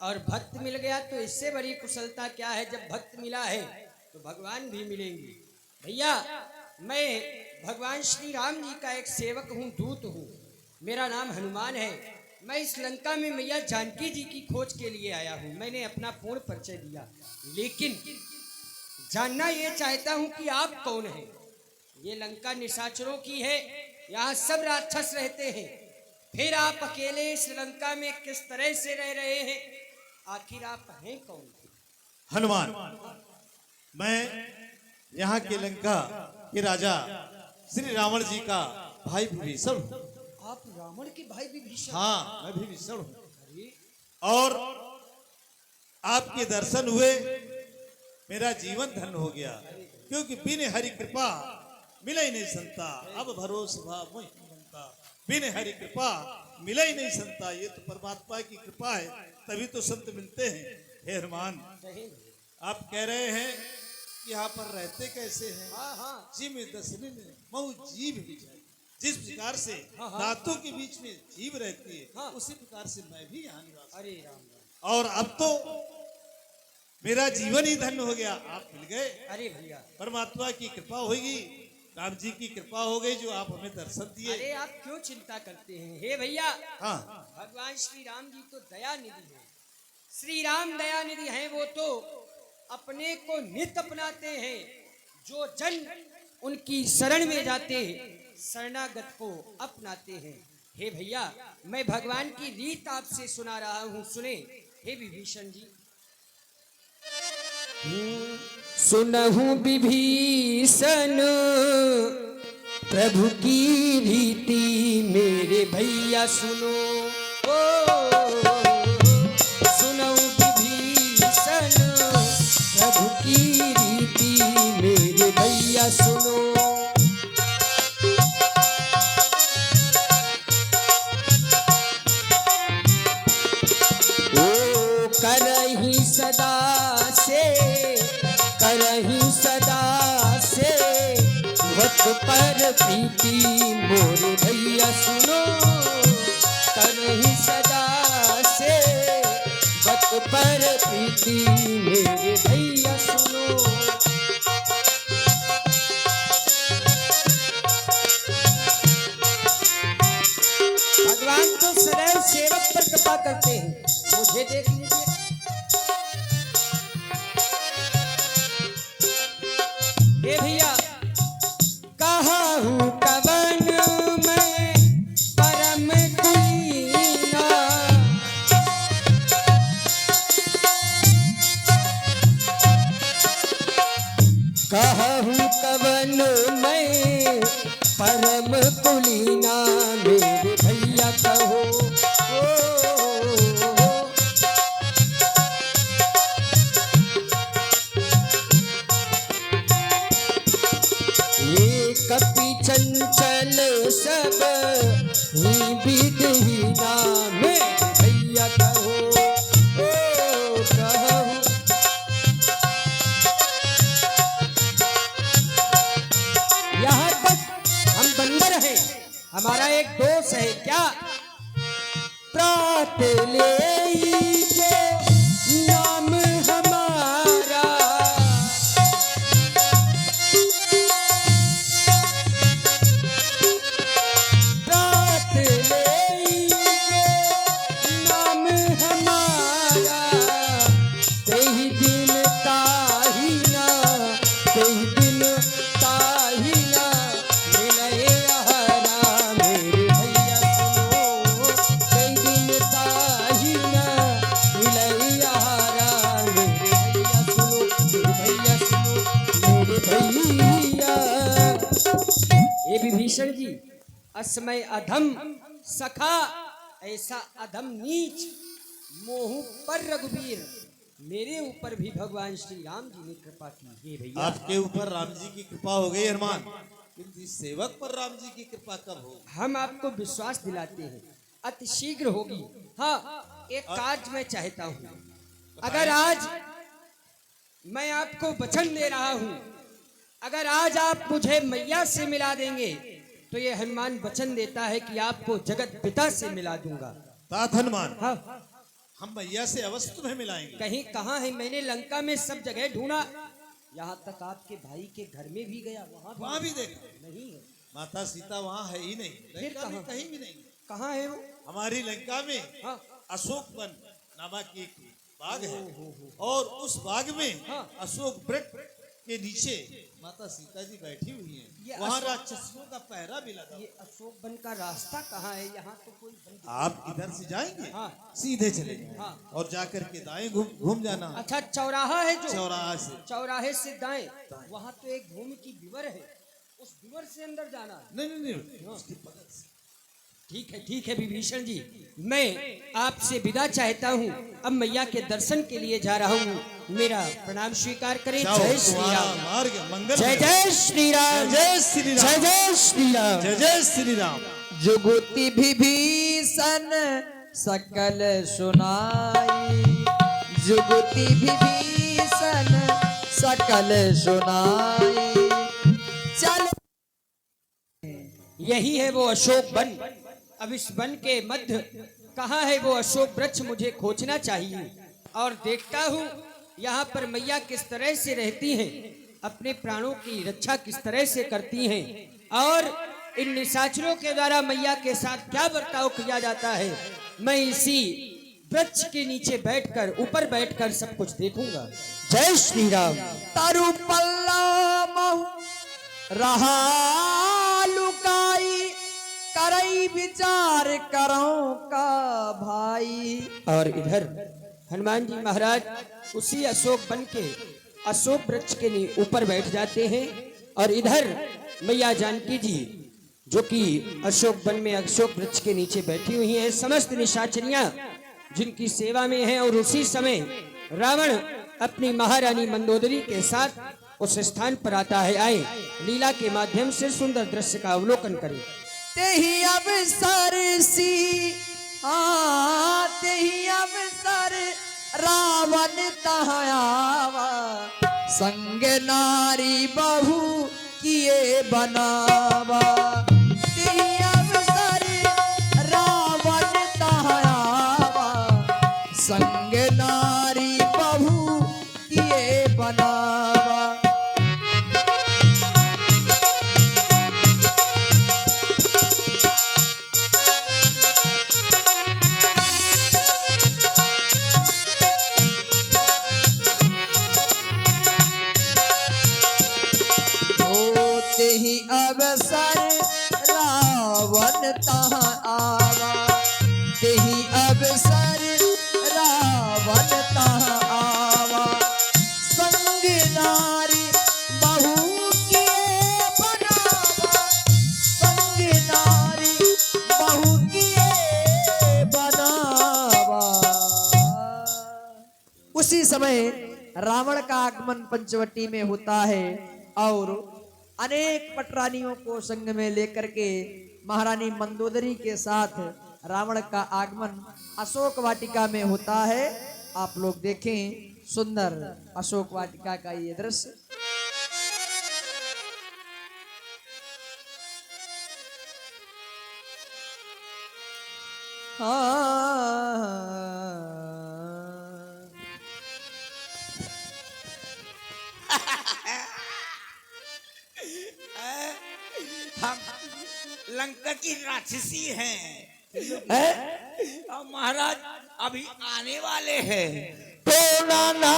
और भक्त मिल गया तो इससे बड़ी कुशलता क्या है। जब भक्त मिला है तो भगवान भी मिलेंगे। भैया, मैं भगवान श्री राम जी का एक सेवक हूँ, दूत हूँ। मेरा नाम हनुमान है। मैं इस लंका में मैया जानकी जी की खोज के लिए आया हूँ। मैंने अपना पूर्ण परिचय दिया, लेकिन जानना ये चाहता हूँ कि आप कौन हैं। ये लंका निशाचरों की है, यहाँ सब राक्षस रहते हैं, फिर आप अकेले इस लंका में किस तरह से रह रहे हैं? आखिर आप हैं कौन? हनुमान, मैं यहाँ के लंका के राजा श्री रावण जी का भाई विभीषण हूँ। आप रावण के भाई विभीषण? हाँ, मैं विभीषण हूँ। अरे, और आपके दर्शन हुए मेरा जीवन धन्य हो गया, क्योंकि बिन हरि कृपा मिले ही नहीं संता, अब भरोसा भाव मोहि बनता। बिन हरि कृपा मिले ही नहीं संता, ये तो परमात्मा की कृपा है, तभी तो संत मिलते हैं। हे हनुमान, आप कह रहे हैं कि यहाँ पर रहते कैसे हैं? हाँ हाँ, जी में दसने में मऊ जीव भी जाए। जिस प्रकार से हाँ, हाँ। दांतों के बीच में जीव रहती है, हाँ। उसी प्रकार से मैं भी यहाँ निवास। अरे राम राम। और अब तो मेरा जीवन ही धन्य हो गया, आप मिल गए। अरे भैया, परमात्मा की कृपा होगी, राम जी की कृपा हो गई जो आप हमें दर्शन दिए। अरे आप क्यों चिंता करते हैं? हे भैया, हाँ, भगवान श्री राम जी तो दया निधि है। श्री राम दया निधि है। वो तो अपने को नित अपनाते हैं। जो जन उनकी शरण में जाते हैं, शरणागत को अपनाते हैं। हे भैया, मैं भगवान की रीत आपसे सुना रहा हूँ, सुने। हे विभीषण जी, सुनहु विभीषण प्रभु की रीति, मेरे भैया सुनो। सुनहु विभीषण प्रभु की रीति, मेरे भैया सुनो। ओ करहि सदा से, करहि सदा से भक्त पर प्रीति, मोरे भैया सुनो। करहि सदा से भक्त पर प्रीति, मेरे भैया सुनो। भगवान तो सदैव सेवक पर कृपा करते हैं। मुझे देख लीजिए, हे भैया, कहा हूँ कवन मैं परम दीना, कहा हूँ कवन मैं परम कुलीना, मेरे भैया कहो। ये कपि चंचल सब ही विदहीना, मेरे भैया कहो। कहूँ यहाँ तक हम बंदर हैं, हमारा एक दोस्त है क्या? प्रात ले नाम हमारा, प्रात ले नाम हमारा, तेहि दिन ताहि ना, तेहि दिन ताहि ना मिलए आहारा, मेरे भैया सुनो। तेहि दिन ताहि ना मिलए आहारा, मेरे भैया सुनो। मेरे भैया सुनो, मेरे भैया। हे विभीषण जी, असमय अधम सखा, ऐसा अधम नीच मोह पर रघुवीर, मेरे ऊपर भी भगवान श्री राम जी ने कृपा की। हे भैया, आपके ऊपर राम जी की कृपा हो गई हनुमान, किंतु इस सेवक पर राम जी की कृपा कब होगी? हम आपको विश्वास दिलाते हैं, अति शीघ्र होगी। हाँ, एक काज मैं चाहता हूँ। अगर आज मैं आपको वचन दे रहा हूँ, अगर आज आप मुझे मैया से मिला देंगे तो ये हनुमान वचन देता है कि आपको जगत पिता से मिला दूंगा। तात हनुमान, हाँ, हम मैया से अवश्य तुम्हें मिलाएंगे। कहीं कहाँ है? मैंने लंका में सब जगह ढूंढा, यहाँ तक आपके भाई के घर में भी गया, वहां भी देखा, नहीं है। माता सीता वहां है ही नहीं। फिर लंका में कहाँ? कहीं भी नहीं। कहाँ है वो? हमारी लंका में हाँ। अशोक वन नामक एक बाग है, और उस बाग में हाँ। अशोक वृक्ष के नीचे माता सीता जी बैठी हुई ये हैं। वहाँ अशोक- राक्षसियों का पहरा भी लगा। ये अशोक वन का रास्ता कहाँ है? यहाँ तो कोई बंद- आप इधर से जाएंगे, हाँ। सीधे चले जाएंगे, हाँ। और जाकर के दाएं घूम जाना। अच्छा, चौराहा है जो? चौराहा से चौराहे से दाएं, वहाँ तो एक भूमि की विवर है, उस विवर से अंदर जाना है। नहीं नहीं नहीं, उसके बगल से। ठीक है विभीषण जी, मैं आपसे विदा चाहता हूँ। अब मैया के दर्शन के लिए जा रहा हूँ, मेरा प्रणाम स्वीकार करें। जाओ, जय श्री तुम्हारा राम। मार्ग मंगल जय में। जय श्री राम। जय श्री राम। जय जय श्री राम। जय जय श्री राम। जुगुति विभीषण सकल सुनाई, जुगुति विभीषण सकल सुनाई। चल यही है वो अशोक वन। अब इस वन के मध्य कहाँ है वो अशोक वृक्ष? मुझे खोजना चाहिए और देखता हूँ यहाँ पर मैया किस तरह से रहती हैं, अपने प्राणों की रक्षा किस तरह से करती हैं, और इन निशाचरों के द्वारा मैया के साथ क्या बर्ताव किया जाता है। मैं इसी वृक्ष के नीचे बैठकर, ऊपर बैठकर सब कुछ देखूंगा। जय श्री राम। तरु पल्ला महु रहा लुकाई, करई विचार करो का भाई। और इधर हनुमान जी महाराज उसी अशोक वन के अशोक वृक्ष के ऊपर बैठ जाते हैं, और इधर मैया जानकी जी जो कि अशोक वन में अशोक वृक्ष के नीचे बैठी हुई हैं, समस्त निशाचरियां जिनकी सेवा में हैं। और उसी समय रावण अपनी महारानी मंदोदरी के साथ उस स्थान पर आता है। आए लीला के माध्यम से सुंदर दृश्य का अवलोकन करें। तेही अवसर सी, तेही अवसर रावण तहावा, संग नारी बहु किए बनावा। तेही अवसर रावण तहावा, संग नारी बहु किए बनावा। होते ही अवसर रावण तहाँ आवा, तेही अवसर रावण तहाँ आवा। संग नारी बहु किए बनावा, संग नारी बहु किए बनावा। उसी समय रावण का आगमन पंचवटी में होता है, और अनेक पटरानियों को संग में लेकर के महारानी मंदोदरी के साथ रावण का आगमन अशोक वाटिका में होता है। आप लोग देखें सुंदर अशोक वाटिका का ये दृश्य। हाँ, हम लंका की राक्षसी हैं, और महाराज अभी आने वाले हैं। तो नाना